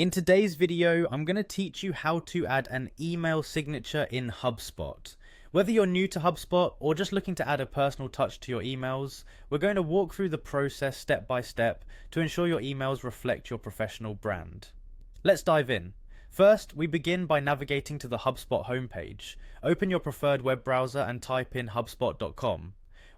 In today's video, I'm going to teach you how to add an email signature in HubSpot. Whether you're new to HubSpot or just looking to add a personal touch to your emails, we're going to walk through the process step by step to ensure your emails reflect your professional brand. Let's dive in. First, we begin by navigating to the HubSpot homepage. Open your preferred web browser and type in hubspot.com.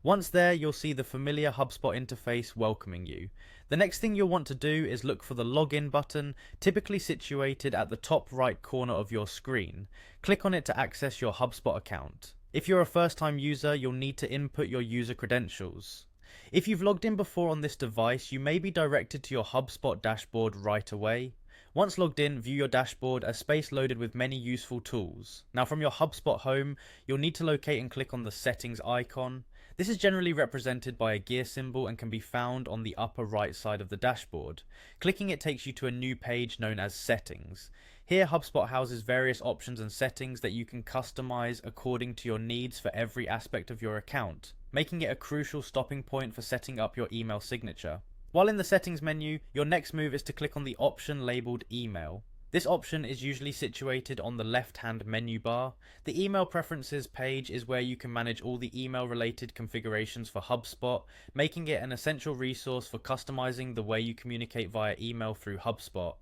Once there, you'll see the familiar HubSpot interface welcoming you. The next thing you'll want to do is look for the login button, typically situated at the top right corner of your screen. Click on it to access your HubSpot account. If you're a first-time user, you'll need to input your user credentials. If you've logged in before on this device, you may be directed to your HubSpot dashboard right away. Once logged in, view your dashboard, a space loaded with many useful tools. Now from your HubSpot home, you'll need to locate and click on the settings icon. This is generally represented by a gear symbol and can be found on the upper right side of the dashboard. Clicking it takes you to a new page known as Settings. Here, HubSpot houses various options and settings that you can customize according to your needs for every aspect of your account, making it a crucial stopping point for setting up your email signature. While in the settings menu, your next move is to click on the option labeled Email. This option is usually situated on the left-hand menu bar. The email preferences page is where you can manage all the email-related configurations for HubSpot, making it an essential resource for customizing the way you communicate via email through HubSpot.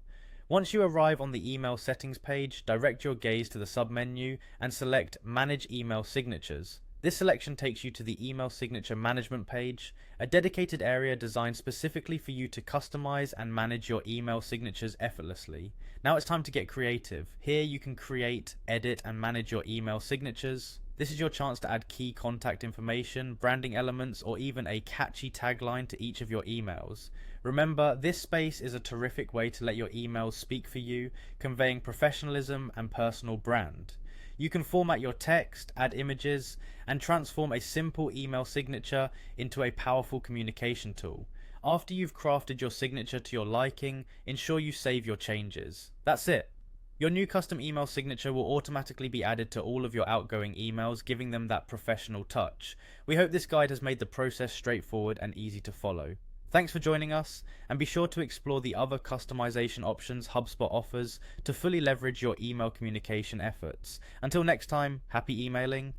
Once you arrive on the email settings page, direct your gaze to the submenu and select Manage Email Signatures. This selection takes you to the email signature management page, a dedicated area designed specifically for you to customize and manage your email signatures effortlessly. Now it's time to get creative. Here you can create, edit, and manage your email signatures. This is your chance to add key contact information, branding elements, or even a catchy tagline to each of your emails. Remember, this space is a terrific way to let your emails speak for you, conveying professionalism and personal brand. You can format your text, add images, and transform a simple email signature into a powerful communication tool. After you've crafted your signature to your liking, ensure you save your changes. That's it. Your new custom email signature will automatically be added to all of your outgoing emails, giving them that professional touch. We hope this guide has made the process straightforward and easy to follow. Thanks for joining us, and be sure to explore the other customization options HubSpot offers to fully leverage your email communication efforts. Until next time, happy emailing.